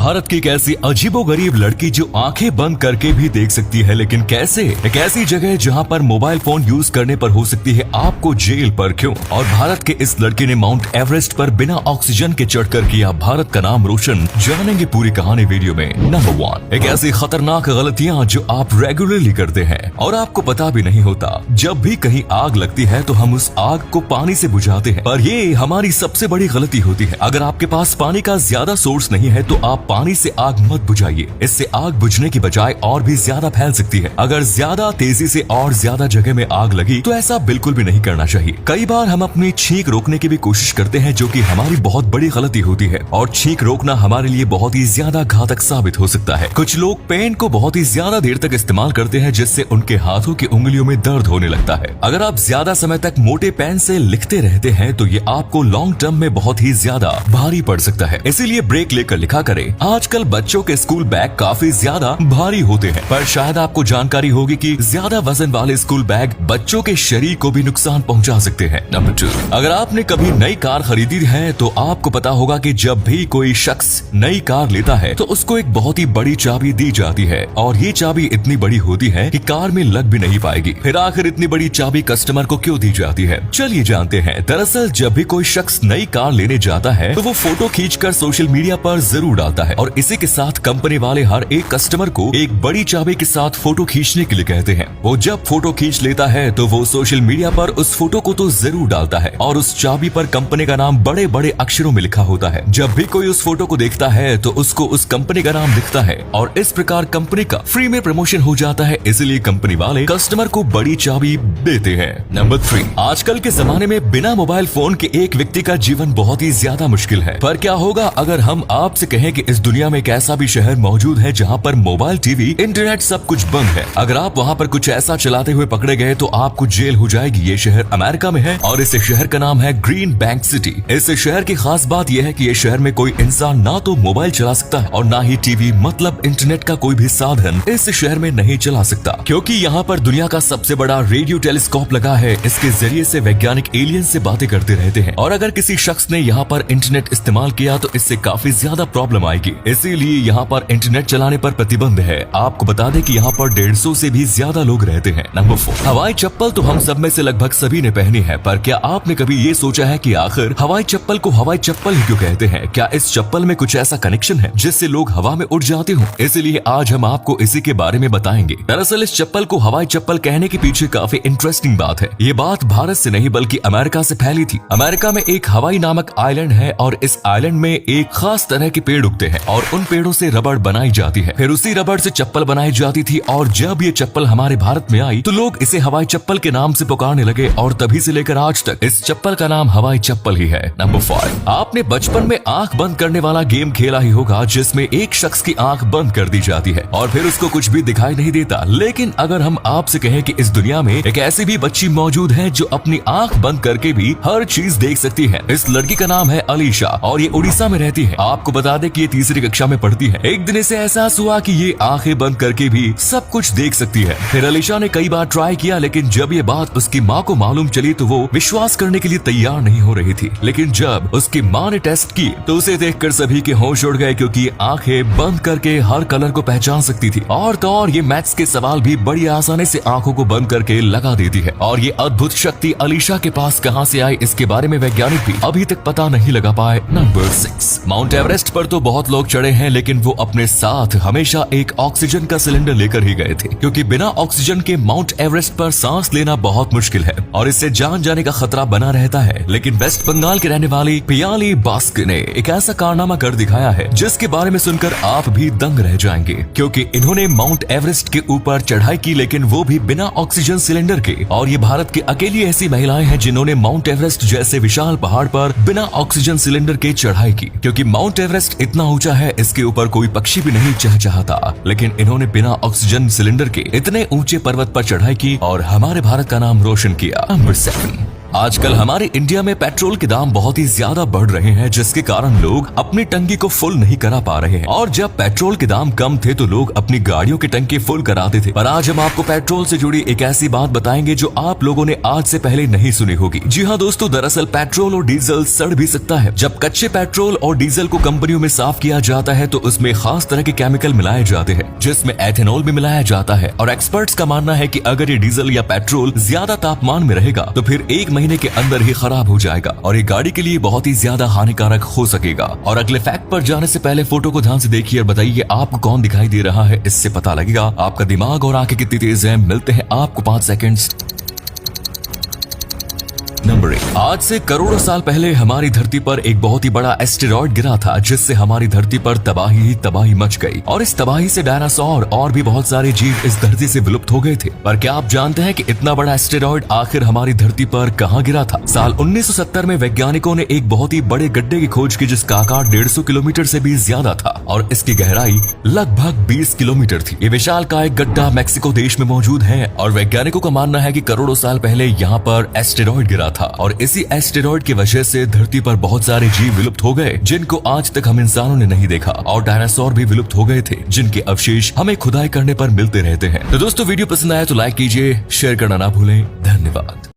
भारत की एक ऐसी अजीबोगरीब लड़की जो आंखें बंद करके भी देख सकती है, लेकिन कैसे? एक ऐसी जगह जहां पर मोबाइल फोन यूज करने पर हो सकती है आपको जेल, पर क्यों? और भारत के इस लड़की ने माउंट एवरेस्ट पर बिना ऑक्सीजन के चढ़कर किया भारत का नाम रोशन। जानेंगे पूरी कहानी वीडियो में। नंबर 1, एक ऐसी खतरनाक गलतियां जो आप रेगुलरली करते हैं और आपको पता भी नहीं होता। जब भी कहीं आग लगती है तो हम उस आग को पानी से बुझाते हैं, पर ये हमारी सबसे बड़ी गलती होती है। अगर आपके पास पानी का ज्यादा सोर्स नहीं है तो आप पानी से आग मत बुझाइए, इससे आग बुझने की बजाय और भी ज्यादा फैल सकती है। अगर ज्यादा तेजी से और ज्यादा जगह में आग लगी तो ऐसा बिल्कुल भी नहीं करना चाहिए। कई बार हम अपनी छींक रोकने की भी कोशिश करते हैं, जो कि हमारी बहुत बड़ी गलती होती है, और छींक रोकना हमारे लिए बहुत ही ज्यादा घातक साबित हो सकता है। कुछ लोग पेन को बहुत ही ज्यादा देर तक इस्तेमाल करते हैं, जिससे उनके हाथों की उंगलियों में दर्द होने लगता है। अगर आप ज्यादा समय तक मोटे पेन से लिखते रहते हैं तो ये आपको लॉन्ग टर्म में बहुत ही ज्यादा भारी पड़ सकता है, इसीलिए ब्रेक लेकर लिखा करें। आजकल बच्चों के स्कूल बैग काफी ज्यादा भारी होते हैं, पर शायद आपको जानकारी होगी कि ज्यादा वजन वाले स्कूल बैग बच्चों के शरीर को भी नुकसान पहुंचा सकते हैं। नंबर 2, अगर आपने कभी नई कार खरीदी है तो आपको पता होगा कि जब भी कोई शख्स नई कार लेता है तो उसको एक बहुत ही बड़ी चाबी दी जाती है, और ये चाबी इतनी बड़ी होती है कि कार में लग भी नहीं पाएगी। फिर आखिर इतनी बड़ी चाबी कस्टमर को क्यों दी जाती है? चलिए जानते हैं। दरअसल जब भी कोई शख्स नई कार लेने जाता है तो वो फोटो खींचकर सोशल मीडिया पर जरूर डालता है, और इसी के साथ कंपनी वाले हर एक कस्टमर को एक बड़ी चाबी के साथ फोटो खींचने के लिए कहते हैं। वो जब फोटो खींच लेता है तो वो सोशल मीडिया पर उस फोटो को तो जरूर डालता है, और उस चाबी पर कंपनी का नाम बड़े बड़े अक्षरों में लिखा होता है। जब भी कोई उस फोटो को देखता है तो उसको उस कंपनी का नाम दिखता है, और इस प्रकार कंपनी का फ्री में प्रमोशन हो जाता है। इसलिए कंपनी वाले कस्टमर को बड़ी चाबी देते हैं। नंबर 3, आजकल के जमाने में बिना मोबाइल फोन के एक व्यक्ति का जीवन बहुत ही ज्यादा मुश्किल है। पर क्या होगा अगर हम आपसे कहें कि इस दुनिया में एक ऐसा भी शहर मौजूद है जहां पर मोबाइल, टीवी, इंटरनेट सब कुछ बंद है। अगर आप वहां पर कुछ ऐसा चलाते हुए पकड़े गए तो आपको जेल हो जाएगी। ये शहर अमेरिका में है और इस शहर का नाम है ग्रीन बैंक सिटी। इस शहर की खास बात यह है कि ये शहर में कोई इंसान ना तो मोबाइल चला सकता है और ना ही टीवी मतलब इंटरनेट का कोई भी साधन इस शहर में नहीं चला सकता, क्योंकि यहाँ पर दुनिया का सबसे बड़ा रेडियो टेलीस्कोप लगा है। इसके जरिए से वैज्ञानिक एलियन से बातें करते रहते हैं, और अगर किसी शख्स ने यहाँ पर इंटरनेट इस्तेमाल किया तो इससे काफी ज्यादा प्रॉब्लम आएगी। इसीलिए यहाँ पर इंटरनेट चलाने पर प्रतिबंध है। आपको बता दें कि यहाँ पर 150 से भी ज्यादा लोग रहते हैं। नंबर 4, हवाई चप्पल तो हम सब में से लगभग सभी ने पहनी है, पर क्या आपने कभी ये सोचा है कि आखिर हवाई चप्पल को हवाई चप्पल ही क्यों कहते हैं? क्या इस चप्पल में कुछ ऐसा कनेक्शन है जिससे लोग हवा में उड़ जाते हो? इसलिए आज हम आपको इसी के बारे में बताएंगे। दरअसल इस चप्पल को हवाई चप्पल कहने के पीछे काफी इंटरेस्टिंग बात है। ये बात भारत से नहीं बल्कि अमेरिका से फैली थी। अमेरिका में एक हवाई नामक आइलैंड है, और इस आइलैंड में एक खास तरह के पेड़ उगते हैं, और उन पेड़ों से रबड़ बनाई जाती है। फिर उसी रबड़ से चप्पल बनाई जाती थी, और जब ये चप्पल हमारे भारत में आई तो लोग इसे हवाई चप्पल के नाम से पुकारने लगे, और तभी से लेकर आज तक इस चप्पल का नाम हवाई चप्पल ही है। नंबर 5, आपने बचपन में आंख बंद करने वाला गेम खेला ही होगा, जिसमें एक शख्स की आंख बंद कर दी जाती है और फिर उसको कुछ भी दिखाई नहीं देता। लेकिन अगर हम आपसे कहें कि इस दुनिया में एक ऐसी भी बच्ची मौजूद है जो अपनी आंख बंद करके भी हर चीज देख सकती है। इस लड़की का नाम है अलीशा, और ये उड़ीसा में रहती है। आपको बता दें कि ये तीसरी कक्षा में पढ़ती है। एक दिन इसे एहसास हुआ कि ये आंखें बंद करके भी सब कुछ देख सकती है। फिर अलीशा ने कई बार ट्राई किया, लेकिन जब ये बात उसकी माँ को मालूम चली तो वो विश्वास करने के लिए तैयार नहीं हो रही थी। लेकिन जब उसकी माँ ने टेस्ट की तो उसे देखकर सभी के होश उड़ गए, क्योंकि आंखें बंद करके हर कलर को पहचान सकती थी। और तो और ये मैथ्स के सवाल भी बड़ी आसानी से आंखों को बंद करके लगा देती है। और ये अद्भुत शक्ति अलीशा के पास कहां से आई, इसके बारे में वैज्ञानिक भी अभी तक पता नहीं लगा पाए। नंबर 6, माउंट एवरेस्ट पर तो बहुत लोग चढ़े हैं, लेकिन वो अपने साथ हमेशा एक ऑक्सीजन का सिलेंडर लेकर ही गए थे, क्योंकि बिना ऑक्सीजन के माउंट एवरेस्ट पर सांस लेना बहुत मुश्किल है और इससे जान जाने का खतरा बना रहता है। लेकिन वेस्ट बंगाल के रहने वाली पियाली बास्क ने एक ऐसा कारनामा कर दिखाया है जिसके बारे में सुनकर आप भी दंग रह जाएंगे, क्योंकि इन्होंने माउंट एवरेस्ट के ऊपर चढ़ाई की, लेकिन वो भी बिना ऑक्सीजन सिलेंडर के। और ये भारत की अकेली ऐसी महिलाएं हैं जिन्होंने माउंट एवरेस्ट जैसे विशाल पहाड़ पर बिना ऑक्सीजन सिलेंडर के चढ़ाई की, क्योंकि माउंट एवरेस्ट इतना ऊंचा है इसके ऊपर कोई पक्षी भी नहीं चहचहाता। लेकिन इन्होंने बिना ऑक्सीजन सिलेंडर के इतने ऊंचे पर्वत पर चढ़ाई की और हमारे भारत का नाम रोशन किया। नंबर 7, आजकल हमारे इंडिया में पेट्रोल के दाम बहुत ही ज्यादा बढ़ रहे हैं, जिसके कारण लोग अपनी टंकी को फुल नहीं करा पा रहे हैं। और जब पेट्रोल के दाम कम थे तो लोग अपनी गाड़ियों की टंकी फुल कराते थे। पर आज हम आपको पेट्रोल से जुड़ी एक ऐसी बात बताएंगे जो आप लोगों ने आज से पहले नहीं सुनी होगी। जी हाँ दोस्तों, दरअसल पेट्रोल और डीजल सड़ भी सकता है। जब कच्चे पेट्रोल और डीजल को कंपनियों में साफ किया जाता है तो उसमें खास तरह के केमिकल मिलाए जाते हैं, जिसमें एथेनॉल भी मिलाया जाता है। और एक्सपर्ट्स का मानना है कि अगर ये डीजल या पेट्रोल ज्यादा तापमान में रहेगा तो फिर 1 महीने के अंदर ही खराब हो जाएगा और ये गाड़ी के लिए बहुत ही ज्यादा हानिकारक हो सकेगा। और अगले फैक्ट पर जाने से पहले फोटो को ध्यान से देखिए और बताइए आपको कौन दिखाई दे रहा है। इससे पता लगेगा आपका दिमाग और आंखें कितनी तेज हैं। मिलते हैं आपको 5 सेकंड्स। नंबर 1, आज से करोड़ों साल पहले हमारी धरती पर एक बहुत ही बड़ा एस्टेरॉयड गिरा था, जिससे हमारी धरती पर तबाही ही तबाही मच गई। और इस तबाही से डायनासोर और भी बहुत सारे जीव इस धरती से विलुप्त हो गए थे। पर क्या आप जानते हैं कि इतना बड़ा एस्टेरॉयड आखिर हमारी धरती पर कहाँ गिरा था? साल 1970 में वैज्ञानिकों ने एक बहुत ही बड़े गड्ढे की खोज की, जिसका आकार 150 किलोमीटर से भी ज्यादा था और इसकी गहराई लगभग 20 किलोमीटर थी। ये विशालकाय गड्ढा मेक्सिको देश में मौजूद है और वैज्ञानिकों का मानना है कि करोड़ों साल पहले यहाँ पर एस्टेरॉयड गिरा था और इसी एस्टेरॉयड की वजह से धरती पर बहुत सारे जीव विलुप्त हो गए, जिनको आज तक हम इंसानों ने नहीं देखा। और डायनासोर भी विलुप्त हो गए थे, जिनके अवशेष हमें खुदाई करने पर मिलते रहते हैं। तो दोस्तों, वीडियो पसंद आया तो लाइक कीजिए, शेयर करना ना भूलें। धन्यवाद।